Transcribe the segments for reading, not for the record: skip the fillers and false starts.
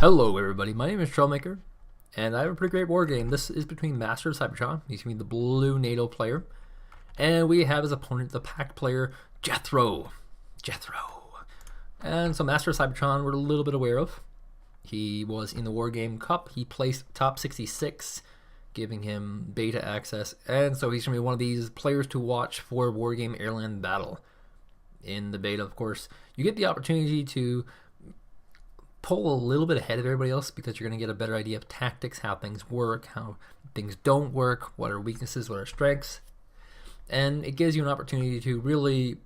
Hello everybody, my name is Troublemaker, and I have a pretty great war game. This is between MasterofCybertron, he's going to be the blue NATO player, and we have as opponent the pack player, Jethro. And so MasterofCybertron we're a little bit aware of. He was in the Wargame Cup, he placed top 66, giving him beta access, and so he's going to be one of these players to watch for Wargame Airland Battle. In the beta, of course, you get the opportunity to pull a little bit ahead of everybody else because you're going to get a better idea of tactics, how things work, how things don't work, what are weaknesses, what are strengths, and it gives you an opportunity to really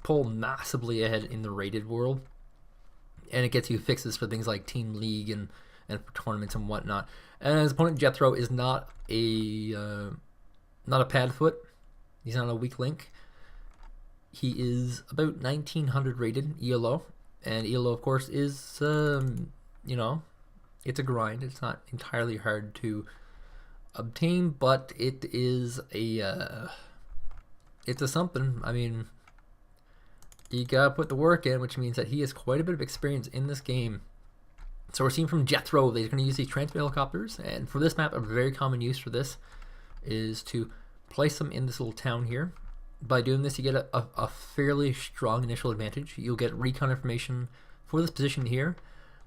pull massively ahead in the rated world, and it gets you fixes for things like team league and for tournaments and whatnot. And his opponent Jethro is not a pad foot, he's not a weak link. He is about 1900 rated ELO. And ELO, of course, is, it's a grind. It's not entirely hard to obtain, but it is it's a something. I mean, you gotta put the work in, which means that he has quite a bit of experience in this game. So we're seeing from Jethro that he's going to use these transfer helicopters, and for this map, a very common use for this is to place them in this little town here. By doing this, you get a fairly strong initial advantage. You'll get recon information for this position here.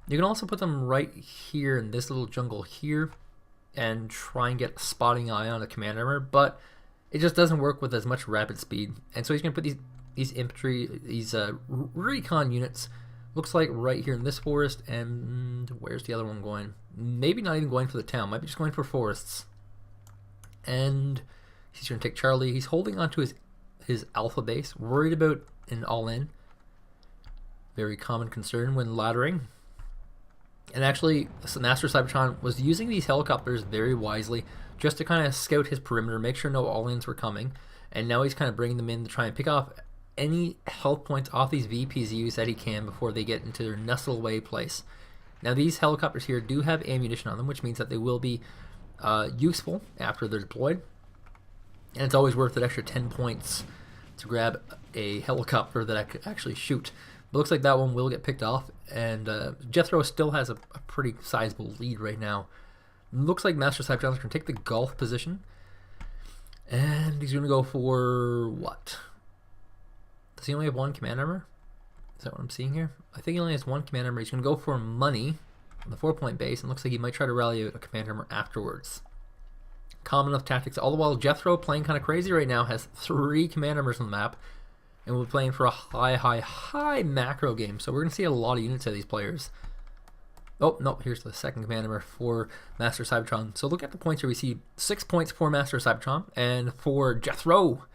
You can also put them right here in this little jungle here and try and get a spotting eye on a command armor, but it just doesn't work with as much rapid speed. And so he's going to put these infantry, these recon units, looks like right here in this forest, and where's the other one going? Maybe not even going for the town, might be just going for forests. And he's going to take Charlie. He's holding onto his alpha base, worried about an all-in. Very common concern when laddering. And actually, MasterofCybertron was using these helicopters very wisely just to kind of scout his perimeter, make sure no all-ins were coming. And now he's kind of bringing them in to try and pick off any health points off these VPZUs that he can before they get into their nestle away place. Now these helicopters here do have ammunition on them, which means that they will be useful after they're deployed. And it's always worth an extra 10 points to grab a helicopter that I could actually shoot. But looks like that one will get picked off, and Jethro still has a pretty sizable lead right now. Looks like MasterofCybertron's going to take the Gulf position, and he's going to go for what? Does he only have one command armor? Is that what I'm seeing here? I think he only has one command armor. He's going to go for money on the 4-point base, and looks like he might try to rally out a command armor afterwards. Common enough tactics. All the while, Jethro, playing kind of crazy right now, has 3 command armors on the map, and we're playing for a high macro game. So we're going to see a lot of units of these players. Oh, no, here's the second command armor for MasterofCybertron. So look at the points here. We see 6 points for MasterofCybertron, and for Jethro,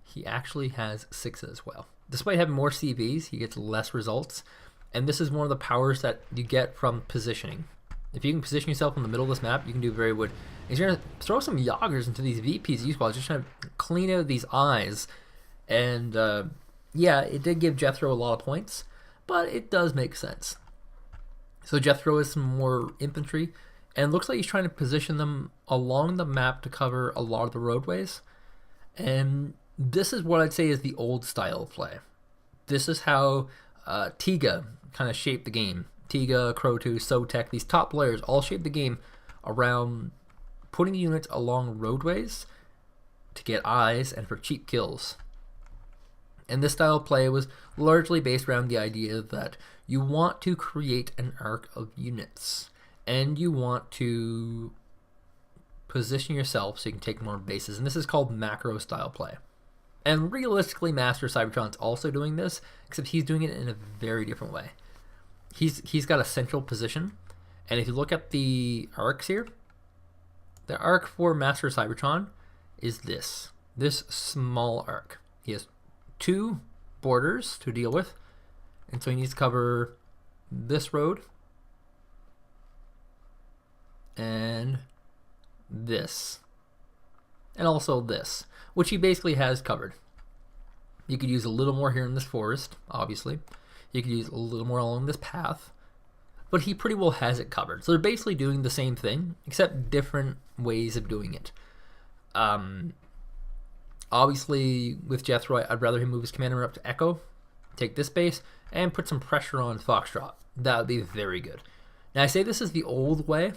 he actually has 6 as well. Despite having more CVs, he gets less results, and this is one of the powers that you get from positioning. If you can position yourself in the middle of this map, you can do very good. He's going to throw some Yaggers into these VPZ squads, just trying to clean out these eyes. And yeah, it did give Jethro a lot of points, but it does make sense. So Jethro is some more infantry, and looks like he's trying to position them along the map to cover a lot of the roadways. And this is what I'd say is the old style of play. This is how Tiga kind of shaped the game. Tiga, Crow2, Sotek, these top players all shape the game around putting units along roadways to get eyes and for cheap kills. And this style of play was largely based around the idea that you want to create an arc of units, and you want to position yourself so you can take more bases, and this is called macro style play. And realistically, MasterofCybertron's also doing this, except he's doing it in a very different way. He's got a central position, and if you look at the arcs here, the arc for MasterofCybertron is this small arc. He has 2 borders to deal with, and so he needs to cover this road and this, and also this, which he basically has covered. You could use a little more here in this forest, obviously. You could use a little more along this path, but he pretty well has it covered. So they're basically doing the same thing, except different ways of doing it. Obviously, with Jethro, I'd rather him move his commander up to Echo, take this base, and put some pressure on Foxtrot. That would be very good. Now, I say this is the old way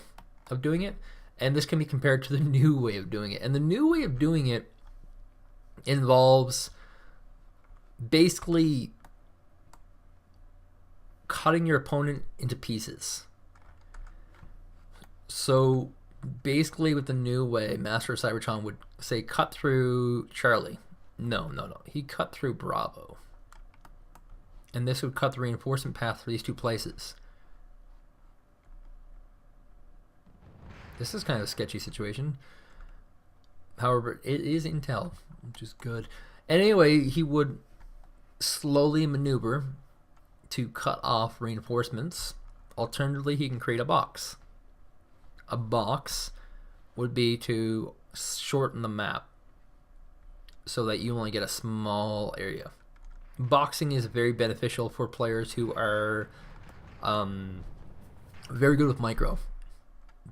of doing it, and this can be compared to the new way of doing it. And the new way of doing it involves basically cutting your opponent into pieces. So basically with the new way, Master of Cybertron would say cut through Charlie. No. He cut through Bravo. And this would cut the reinforcement path for these two places. This is kind of a sketchy situation. However, it is intel, which is good. And anyway, he would slowly maneuver to cut off reinforcements. Alternatively, he can create a box. A box would be to shorten the map so that you only get a small area. Boxing is very beneficial for players who are very good with micro,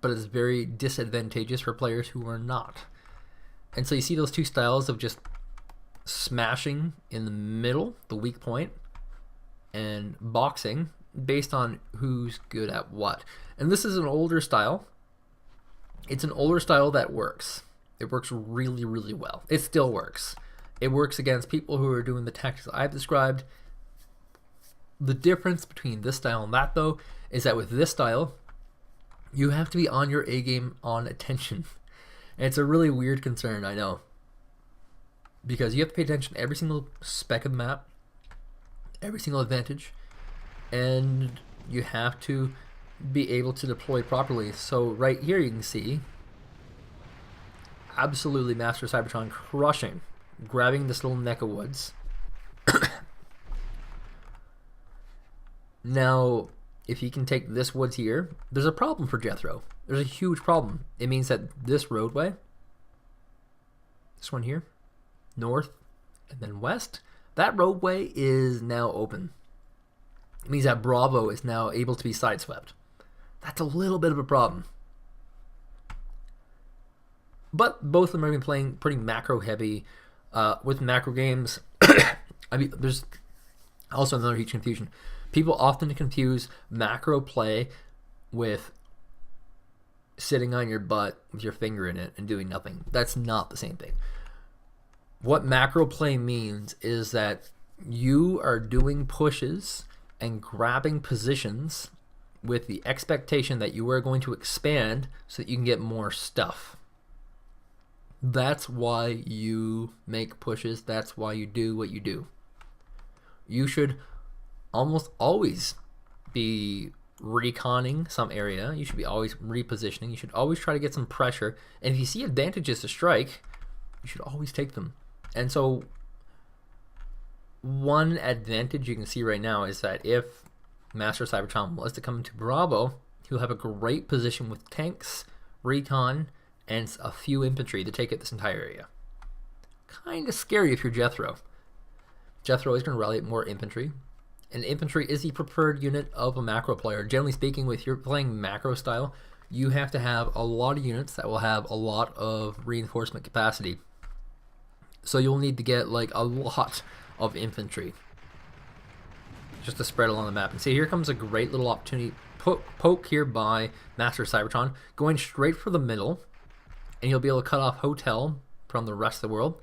but it's very disadvantageous for players who are not. And so you see those two styles of just smashing in the middle, the weak point, and boxing based on who's good at what. And this is an older style. It's an older style that works. It works really, really well. It still works. It works against people who are doing the tactics I've described. The difference between this style and that, though, is that with this style, you have to be on your A game on attention. And it's a really weird concern, I know. Because you have to pay attention to every single speck of the map, every single advantage, and you have to be able to deploy properly. So right here you can see absolutely Master of Cybertron crushing, grabbing this little neck of woods. Now, if he can take this woods here, there's a problem for Jethro. There's a huge problem. It means that this roadway, this one here, north and then west, that roadway is now open. It means that Bravo is now able to be sideswept. That's a little bit of a problem. But both of them are going to be playing pretty macro heavy with macro games. I mean, there's also another huge confusion. People often confuse macro play with sitting on your butt with your finger in it and doing nothing. That's not the same thing. What macro play means is that you are doing pushes and grabbing positions with the expectation that you are going to expand so that you can get more stuff. That's why you make pushes. That's why you do what you do. You should almost always be reconning some area. You should be always repositioning. You should always try to get some pressure. And if you see advantages to strike, you should always take them. And so one advantage you can see right now is that if Master of Cybertron was to come into Bravo, he'll have a great position with tanks, recon, and a few infantry to take it this entire area. Kind of scary if you're Jethro. Jethro is going to rally more infantry. And infantry is the preferred unit of a macro player. Generally speaking, if you're playing macro style, you have to have a lot of units that will have a lot of reinforcement capacity. So you'll need to get like a lot of infantry just to spread along the map. And see, here comes a great little opportunity. Poke here by Master of Cybertron, going straight for the middle, and you'll be able to cut off Hotel from the rest of the world.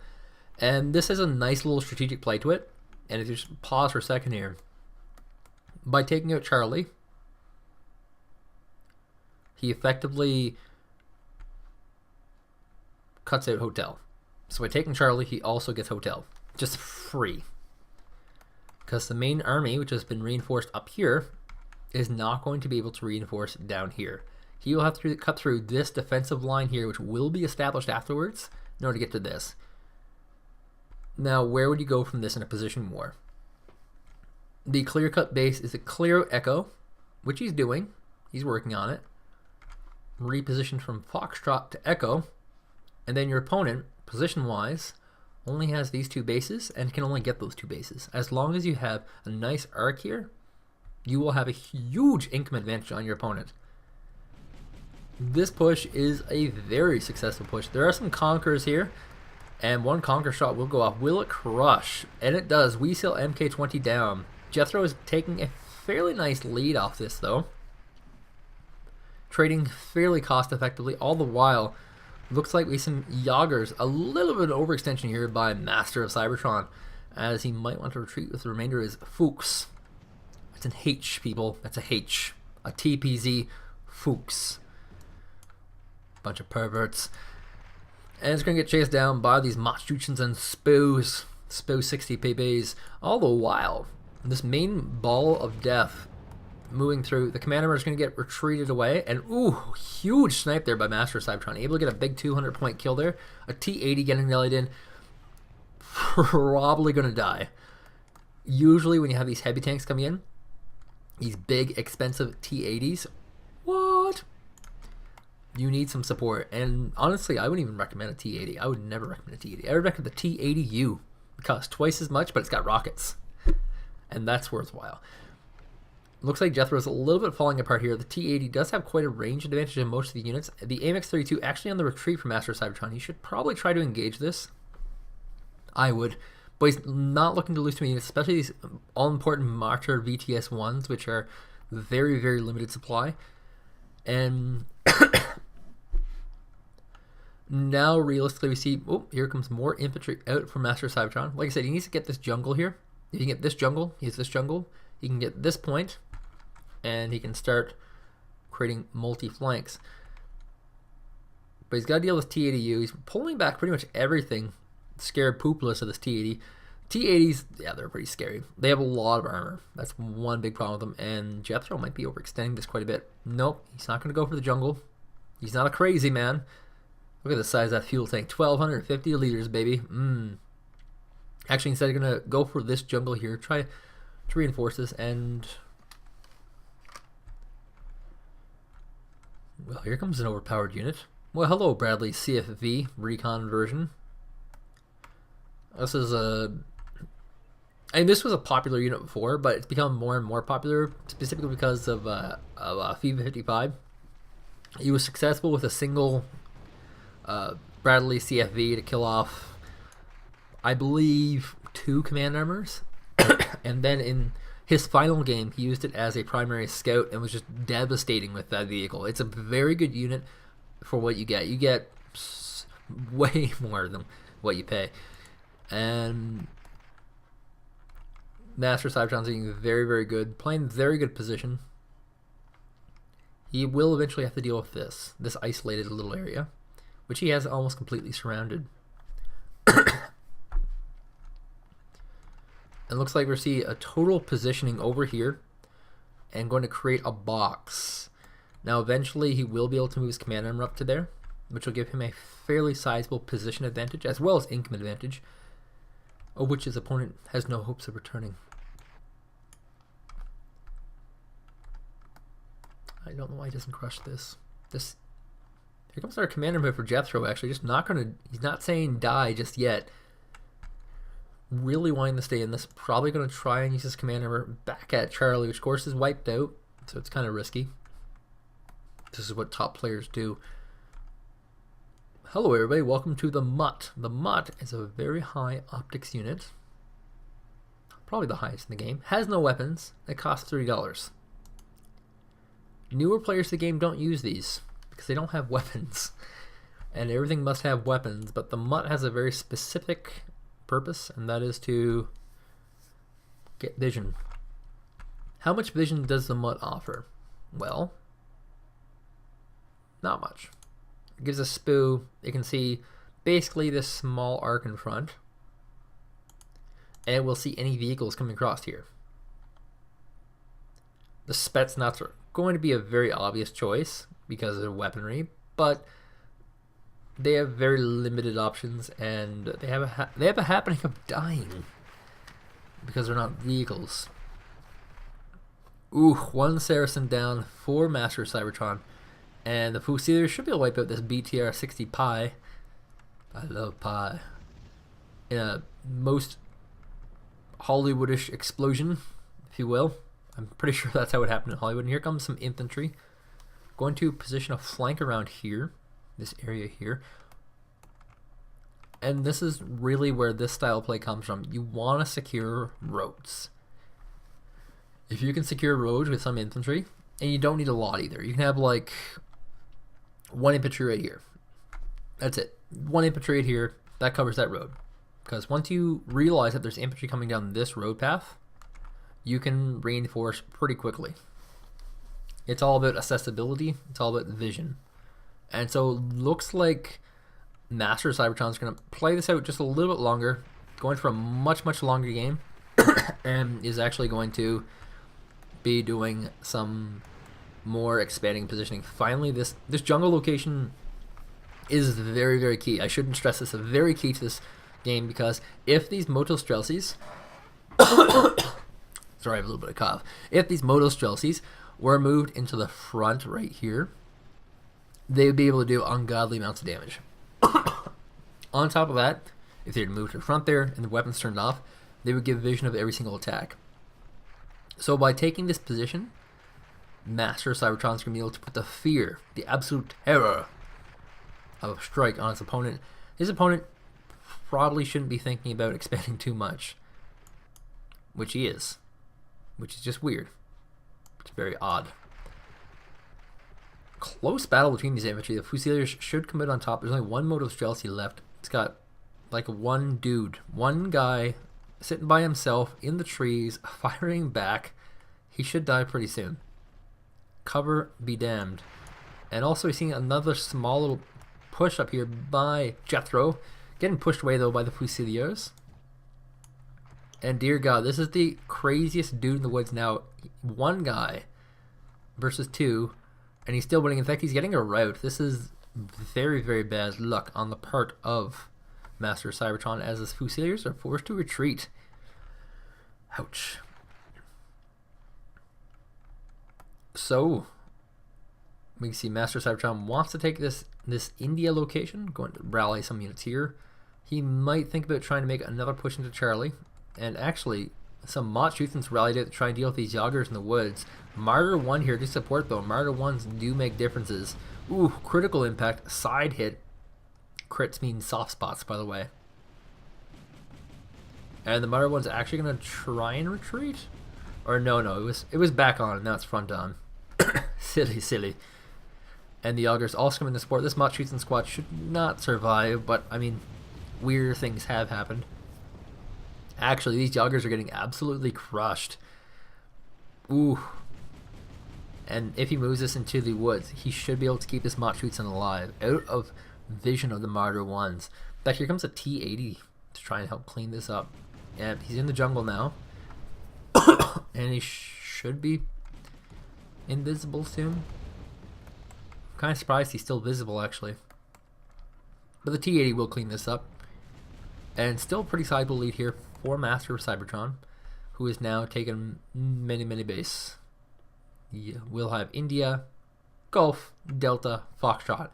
And this is a nice little strategic play to it. And if you just pause for a second here, by taking out Charlie, he effectively cuts out Hotel. So by taking Charlie, he also gets Hotel. Just free. Because the main army, which has been reinforced up here, is not going to be able to reinforce down here. He will have to cut through this defensive line here, which will be established afterwards, in order to get to this. Now, where would you go from this in a position war? The clear-cut base is a clear echo, which he's doing. He's working on it. Reposition from Foxtrot to Echo, and then your opponent, position-wise, only has these two bases and can only get those two bases. As long as you have a nice arc here, you will have a huge income advantage on your opponent. This push is a very successful push. There are some conquerors here, and one conquer shot will go off. Will it crush? And it does. We sail MK20 down. Jethro is taking a fairly nice lead off this, though. trading fairly cost effectively. All the while, looks like we have some Yagers. A little bit of overextension here by MasterofCybertron, as he might want to retreat with the remainder of his Fuchs. It's an H, people. That's a H. A TPZ Fuchs. Bunch of perverts. And it's going to get chased down by these Machuchins and Spoos. Spoo 60 PBs. All the while, this main ball of death moving through, the commander is going to get retreated away. And ooh, huge snipe there by MasterofCybertron. Able to get a big 200 point kill there. A T-80 getting rallied in. Probably going to die. Usually when you have these heavy tanks coming in, these big expensive T-80s, what? You need some support. And honestly, I wouldn't even recommend a T-80. I would never recommend a T-80. I would recommend the T-80U. It costs twice as much, but it's got rockets. And that's worthwhile. Looks like Jethro is a little bit falling apart here. The T-80 does have quite a range advantage in most of the units. The AMX-32 actually on the retreat from MasterofCybertron. You should probably try to engage this. I would. But he's not looking to lose too many units, especially these all-important Martyr VTS-1s, which are very, very limited supply. And now, realistically, we see, oh, here comes more infantry out from MasterofCybertron. Like I said, he needs to get this jungle here. If he can get this jungle, he has this jungle. He can get this point, and he can start creating multi-flanks. But he's got to deal with T-80U. He's pulling back pretty much everything. Scared poopless of this T-80. T-80s, yeah, they're pretty scary. They have a lot of armor. That's one big problem with them. And Jethro might be overextending this quite a bit. Nope, he's not going to go for the jungle. He's not a crazy man. Look at the size of that fuel tank. 1,250 liters, baby. Actually, instead of going to go for this jungle here, try to reinforce this. And well, here comes an overpowered unit. Well, hello, Bradley CFV recon version. This is a... I mean, this was a popular unit before, but it's become more and more popular, specifically because of FIFA 55. He was successful with a single Bradley CFV to kill off, I believe, 2 command armors. And then in his final game, he used it as a primary scout and was just devastating with that vehicle. It's a very good unit for what you get. You get way more than what you pay. And MasterofCybertron's being very, very good, playing very good position. He will eventually have to deal with this isolated little area, which he has almost completely surrounded. And looks like we're seeing a total positioning over here and going to create a box. Now eventually he will be able to move his command armor up to there, which will give him a fairly sizable position advantage as well as income advantage, of which his opponent has no hopes of returning. I don't know why he doesn't crush this. Here comes our commander move for Jethro, actually. Just not gonna, he's not saying die just yet. Really wanting to stay in this. Probably gonna try and use his commander back at Charlie, which of course is wiped out, so it's kind of risky. This is what top players do. Hello everybody, welcome to the Mutt. The Mutt is a very high optics unit. Probably the highest in the game. Has no weapons. It costs $30. Newer players to the game don't use these because they don't have weapons. And everything must have weapons, but the Mutt has a very specific purpose, and that is to get vision. How much vision does the Mutt offer? Well, not much. It gives a spoo. You can see basically this small arc in front, and we'll see any vehicles coming across here. The Spetsnaz are going to be a very obvious choice because of their weaponry, but they have very limited options, and they have a happening of dying because they're not vehicles. Ooh, 1 Saracen down, 4 MasterofCybertron. And the Fusiler should be able to wipe out this BTR-60 Pi. I love Pi. In a most Hollywoodish explosion, if you will. I'm pretty sure that's how it happened in Hollywood. And here comes some infantry. Going to position a flank around here. This area here. And this is really where this style of play comes from. You want to secure roads. If you can secure roads with some infantry, And you don't need a lot either. You can have like 1 infantry right here. That's it. 1 infantry right here. That covers that road. Because once you realize that there's infantry coming down this road path, you can reinforce pretty quickly. It's all about accessibility. It's all about vision. And so looks like Master of Cybertron is going to play this out just a little bit longer, going for a much, much longer game, and is actually going to be doing some more expanding positioning. Finally, this jungle location is very, very key. I shouldn't stress this, very key to this game, because if these Motostrelces sorry, I have a little bit of cough. If these Motostrelces were moved into the front right here, they would be able to do ungodly amounts of damage. On top of that, if they were moved to the front there and the weapons turned off, they would give vision of every single attack. So by taking this position, Master of Cybertron is going to be able to put the fear, the absolute terror of a strike on his opponent. His opponent probably shouldn't be thinking about expanding too much, which he is, which is just weird. It's very odd. Close battle between these infantry. The Fusiliers should come out on top. There's only 1 Motostrelcy left. It's got like one dude, one guy sitting by himself in the trees, firing back. He should die pretty soon. Cover be damned. And also we're seeing another small little push up here by Jethro. Getting pushed away though by the Fusiliers. And dear God, this is the craziest dude in the woods now. 1 guy versus 2, and he's still winning. In fact, he's getting a rout. This is very, very bad luck on the part of Master of Cybertron, as his Fusiliers are forced to retreat. Ouch. So we can see Master of Cybertron wants to take this India location, going to rally some units here. He might think about trying to make another push into Charlie. And actually, some Mott Shoothans rallied out to try and deal with these Yoggers in the woods. Martyr 1 here to support though. Martyr 1s do make differences. Ooh, critical impact, side hit. Crits mean soft spots, by the way. And the Martyr 1's actually going to try and retreat? Or no, it was back on, and now it's front on. Silly. And the Yoggers also come in to support. This Mott Shoothans squad should not survive, but I mean, weird things have happened. Actually, these Yoggers are getting absolutely crushed. Ooh. And if he moves this into the woods, he should be able to keep this Mott Shoothans alive, out of vision of the Martyr 1s. In fact, here comes a T-80 to try and help clean this up. And he's in the jungle now. And he should be invisible soon. I'm kind of surprised he's still visible, actually. But the T-80 will clean this up. And still a pretty sizable lead here for Master of Cybertron, who is now taken many, many base. We'll have India, Gulf, Delta, Foxtrot.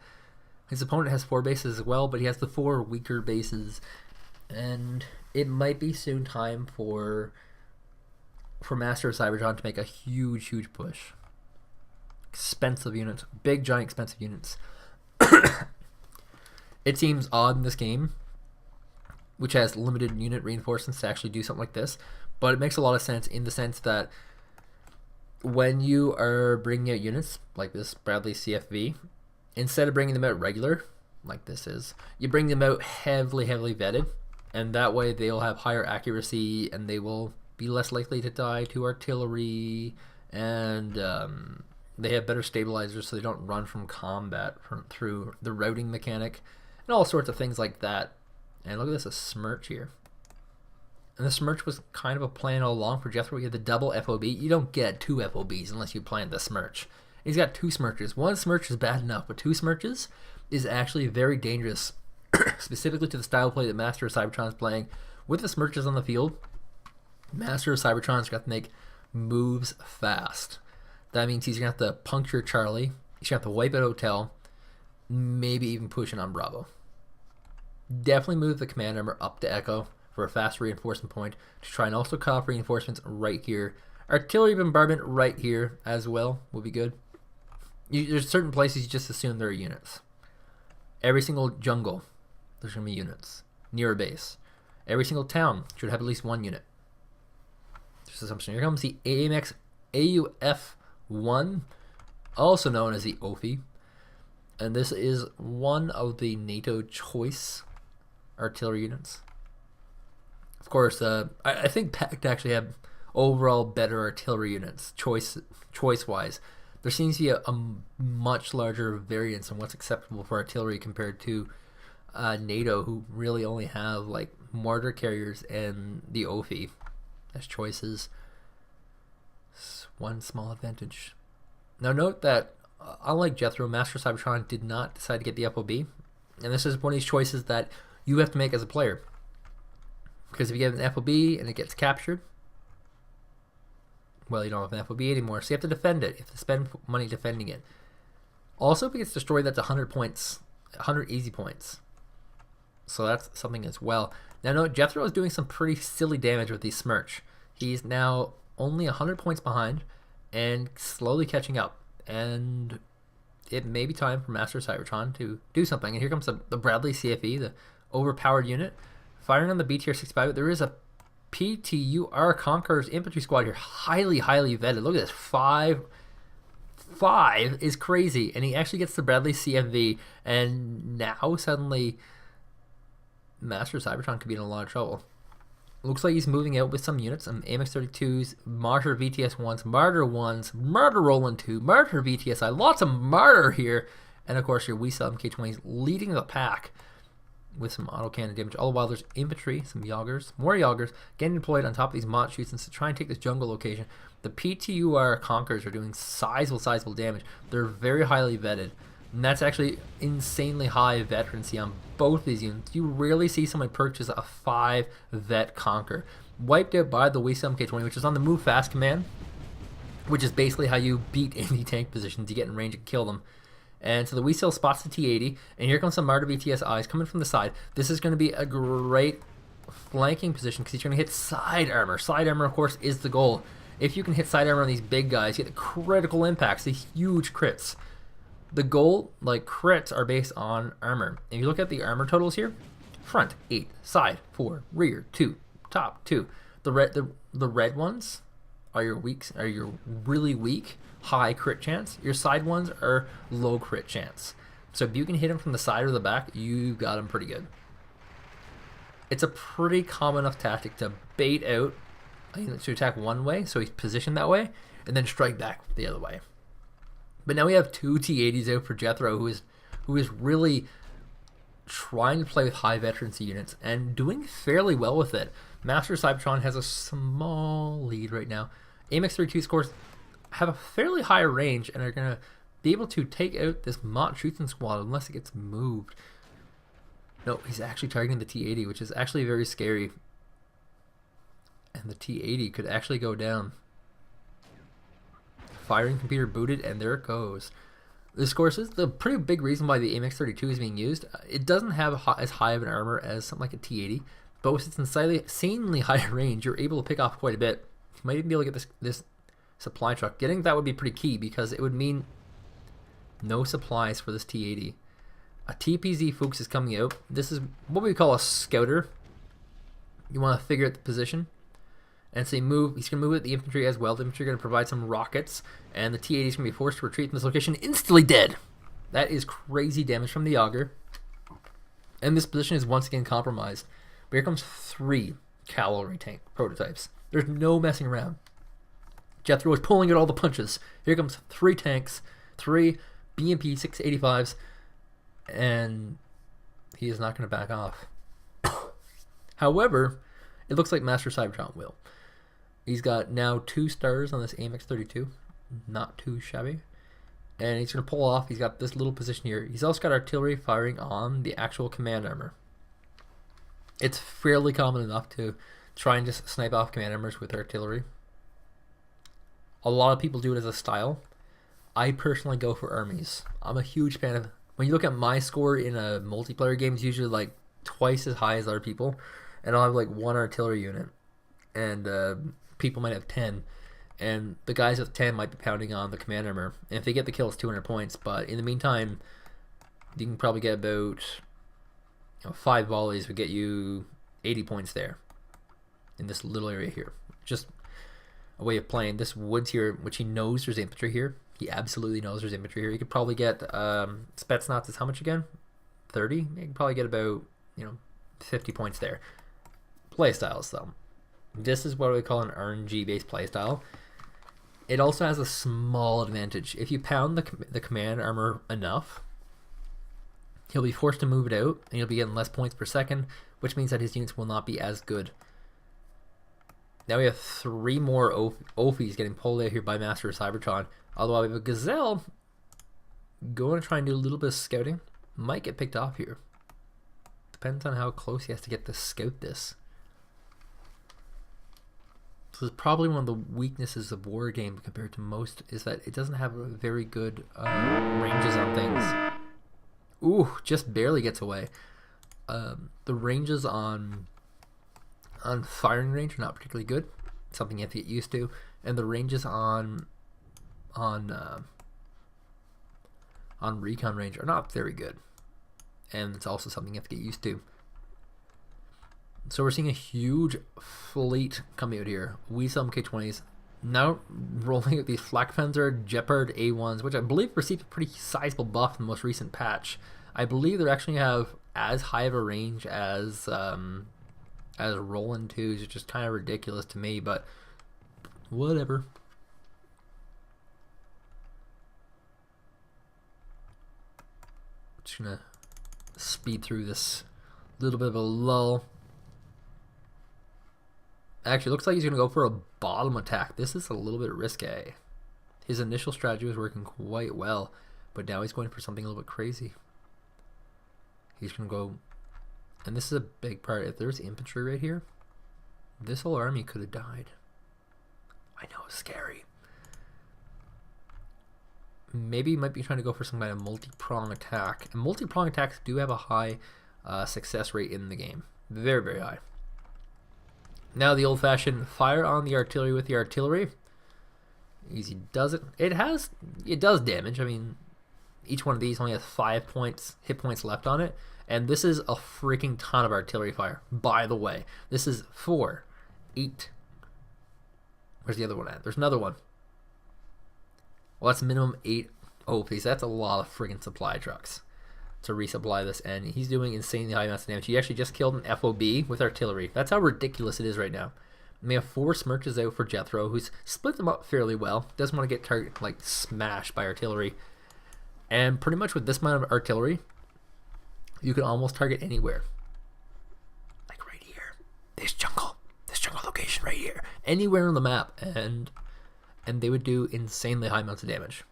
His opponent has 4 bases as well, but he has the 4 weaker bases. And it might be soon time for Master of Cybertron to make a huge, huge push. Expensive units. Big, giant, expensive units. It seems odd in this game, which has limited unit reinforcements, to actually do something like this. But it makes a lot of sense in the sense that when you are bringing out units like this Bradley CFV, instead of bringing them out regular, like this is, you bring them out heavily, heavily vetted. And that way they'll have higher accuracy and they will be less likely to die to artillery. And they have better stabilizers so they don't run from combat through the routing mechanic. And all sorts of things like that. And look at this, a Smirch here. And the Smirch was kind of a plan all along for Jethro. You have the double FOB. You don't get 2 FOBs unless you plan the Smirch. He's got 2 Smirches. 1 Smirch is bad enough, but 2 Smirches is actually very dangerous, specifically to the style play that Master of Cybertron is playing. With the Smirches on the field, Master of Cybertron's got to make moves fast. That means he's going to have to puncture Charlie. He's going to have to wipe out Hotel, maybe even push in on Bravo. Definitely move the command armor up to Echo for a fast reinforcement point to try and also cut off reinforcements right here. Artillery bombardment right here as well will be good. There's certain places you just assume there are units. Every single jungle, there's going to be units near a base. Every single town should have at least 1 unit. Just assumption. Here comes the AMX AUF-1 also known as the OFI. And this is one of the NATO choice artillery units. Of course, I think Pact actually have overall better artillery units, choice-wise. There seems to be a much larger variance in what's acceptable for artillery compared to NATO, who really only have like mortar carriers and the OFI as choices. It's one small advantage. Now note that unlike Jethro, MasterofCybertron did not decide to get the FOB, and this is one of these choices that you have to make as a player. Because if you get an FOB and it gets captured, well, you don't have an FOB anymore, so you have to defend it. You have to spend money defending it. Also, if it gets destroyed, that's 100 points, 100 easy points. So that's something as well. Now, note, Jethro is doing some pretty silly damage with the Smirch. He's now only 100 points behind and slowly catching up. And it may be time for MasterofCybertron to do something. And here comes the Bradley CFE, the overpowered unit, firing on the BTR 65. There is a PTUR Conqueror's infantry squad here, highly vetted. Look at this, five is crazy, and he actually gets the Bradley CFV, and now suddenly MasterofCybertron could be in a lot of trouble. Looks like he's moving out with some units, some AMX-32s, Martyr VTS-1s, Martyr 1s, Martyr Roland 2, Martyr VTSI, lots of Martyr here, and of course your Weasel MK-20s leading the pack with some autocannon damage. All the while there's infantry, some Yaugers, more Yaugers, getting deployed on top of these Mott shoots and to try and take this jungle location. The PTUR Conquerors are doing sizable damage. They're very highly vetted, and that's actually insanely high veterancy on both these units. You rarely see someone purchase a 5 vet Conqueror. Wiped out by the Weasel MK-20, which is on the move fast command, which is basically how you beat any tank positions. You get in range and kill them. And so the Weasel spots the T-80, and here comes some Martyr VTSIs coming from the side. This is going to be a great flanking position because he's going to hit side armor. Side armor, of course, is the goal. If you can hit side armor on these big guys, you get the critical impacts, the huge crits. The goal, like crits, are based on armor. If you look at the armor totals here, front 8, side 4, rear 2, top 2. The red ones are your really weak, high crit chance. Your side ones are low crit chance. So if you can hit him from the side or the back, you got him pretty good. It's a pretty common enough tactic to bait out a unit to attack one way, so he's positioned that way, and then strike back the other way. But now we have 2 T-80s out for Jethro, who is really trying to play with high veterancy units and doing fairly well with it. MasterofCybertron has a small lead right now. AMX-32 scores have a fairly high range and are going to be able to take out this Mott shooting squad unless it gets moved. No, he's actually targeting the T-80, which is actually very scary. And the T-80 could actually go down. Firing computer booted, and there it goes. This, of course, is the pretty big reason why the AMX-32 is being used. It doesn't have as high of an armor as something like a T-80, but with its insanely high range, you're able to pick off quite a bit. You might even be able to get this supply truck. Getting that would be pretty key because it would mean no supplies for this T-80. A TPZ Fuchs is coming out. This is what we call a scouter. You want to figure out the position. And so he's going to move with the infantry as well. The infantry are going to provide some rockets, and the T-80 is going to be forced to retreat from this location, instantly dead. That is crazy damage from the Auger. And this position is once again compromised. But here comes 3 cavalry tank prototypes. There's no messing around. Jethro is pulling out all the punches. Here comes 3 tanks, 3 BMP 685s, and he is not going to back off. However, it looks like MasterofCybertron will. He's got now 2 stars on this AMX-32, not too shabby. And he's going to pull off. He's got this little position here. He's also got artillery firing on the actual command armor. It's fairly common enough to try and just snipe off command armors with artillery. A lot of people do it as a style. I personally go for armies. I'm a huge fan of... When you look at my score in a multiplayer game, it's usually like twice as high as other people. And I'll have like 1 artillery unit. And people might have 10. And the guys with 10 might be pounding on the command armor. And if they get the kill, it's 200 points. But in the meantime, you can probably get about 5 volleys would get you 80 points there. In this little area here. Just a way of playing. This woods here, which he knows there's infantry here. He absolutely knows there's infantry here. He could probably get Spetsnaz is how much again? 30? He could probably get about, 50 points there. Playstyles, though. This is what we call an RNG-based playstyle. It also has a small advantage. If you pound the command armor enough, he'll be forced to move it out, and he'll be getting less points per second, which means that his units will not be as good. Now we have 3 more Ophies getting pulled out here by Master of Cybertron. Although we have a Gazelle going to try and do a little bit of scouting. Might get picked off here. Depends on how close he has to get to scout this. So it's probably one of the weaknesses of Wargame compared to most is that it doesn't have very good ranges on things. Ooh, just barely gets away. The ranges on firing range are not particularly good. Something you have to get used to. And the ranges on recon range are not very good. And it's also something you have to get used to. So we're seeing a huge fleet coming out here. We some K20s. Now rolling out these Flakpanzer Jeopard A1s, which I believe received a pretty sizable buff in the most recent patch. I believe they actually have as high of a range as Roland 2s, which is kind of ridiculous to me, but whatever. Just gonna speed through this little bit of a lull. Actually, looks like he's gonna go for a bottom attack. This is a little bit risque. His initial strategy was working quite well, but now he's going for something a little bit crazy. He's gonna go, and this is a big part. If there's infantry right here, this whole army could have died. I know, it's scary. Maybe he might be trying to go for some kind of multi-prong attack. And multi-prong attacks do have a high success rate in the game. Very, very high. Now the old-fashioned fire on the artillery with the artillery. Easy does it. It does damage. I mean, each one of these only has 5 hit points left on it. And this is a freaking ton of artillery fire, by the way. This is 4, 8. Where's the other one at? There's another one. Well, that's minimum 8 OPs. That's a lot of friggin' supply trucks to resupply this, and he's doing insanely high amounts of damage. He actually just killed an FOB with artillery. That's how ridiculous it is right now. And we have 4 Smirches out for Jethro, who's split them up fairly well. Doesn't want to get smashed by artillery. And pretty much with this amount of artillery, you can almost target anywhere. Like right here. This jungle location right here. Anywhere on the map, and they would do insanely high amounts of damage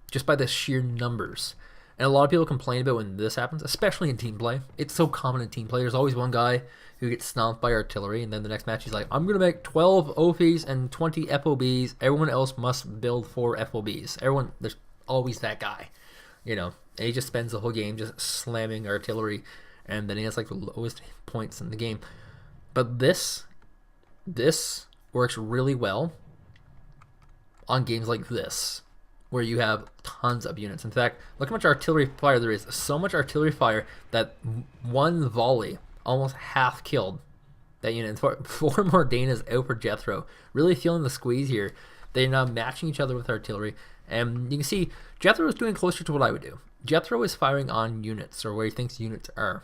just by the sheer numbers. And a lot of people complain about when this happens, especially in team play. It's so common in team play. There's always one guy who gets stomped by artillery, and then the next match he's like, I'm going to make 12 OFs and 20 FOBs. Everyone else must build 4 FOBs. There's always that guy, And he just spends the whole game just slamming artillery, and then he has like the lowest points in the game. But this works really well on games like this, where you have tons of units. In fact, look how much artillery fire there is. So much artillery fire that one volley almost half killed that unit. 4 more Danas out for Jethro. Really feeling the squeeze here. They're now matching each other with artillery. And you can see Jethro is doing closer to what I would do. Jethro is firing on units, or where he thinks units are.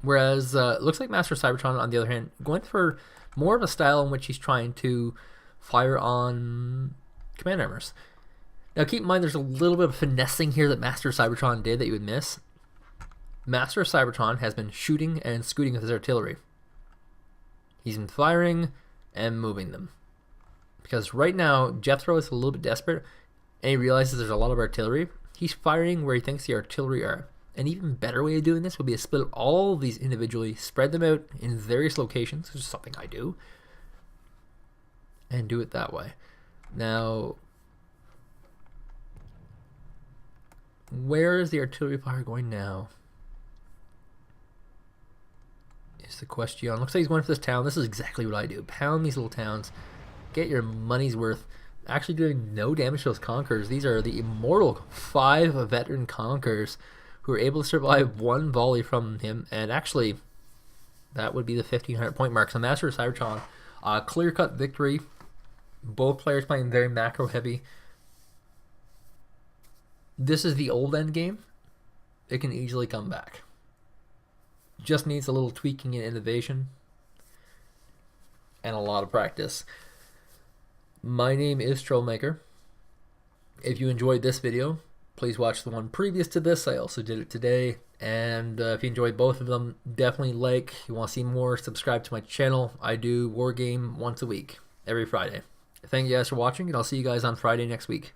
Whereas it looks like Master of Cybertron, on the other hand, going for more of a style in which he's trying to fire on command armors. Now keep in mind there's a little bit of finessing here that Master of Cybertron did that you would miss. Master of Cybertron has been shooting and scooting with his artillery. He's been firing and moving them. Because right now, Jethro is a little bit desperate, and he realizes there's a lot of artillery. He's firing where he thinks the artillery are. An even better way of doing this would be to split all of these individually, spread them out in various locations, which is something I do, and do it that way. Now, where is the artillery fire going now? Is the question. Looks like he's going for this town. This is exactly what I do. Pound these little towns. Get your money's worth. Actually doing no damage to those Conquerors. These are the immortal 5 veteran Conquerors who are able to survive 1 volley from him. And actually, that would be the 1,500 point mark. So Master of Cybertron, clear-cut victory Both players playing very macro heavy. This is the old end game. It can easily come back. Just needs a little tweaking and innovation and a lot of practice. My name is Troublemaker. If you enjoyed this video, please watch the one previous to this. I also did it today. And if you enjoyed both of them, definitely like. If you want to see more, subscribe to my channel. I do Wargame once a week, every Friday. Thank you guys for watching, and I'll see you guys on Friday next week.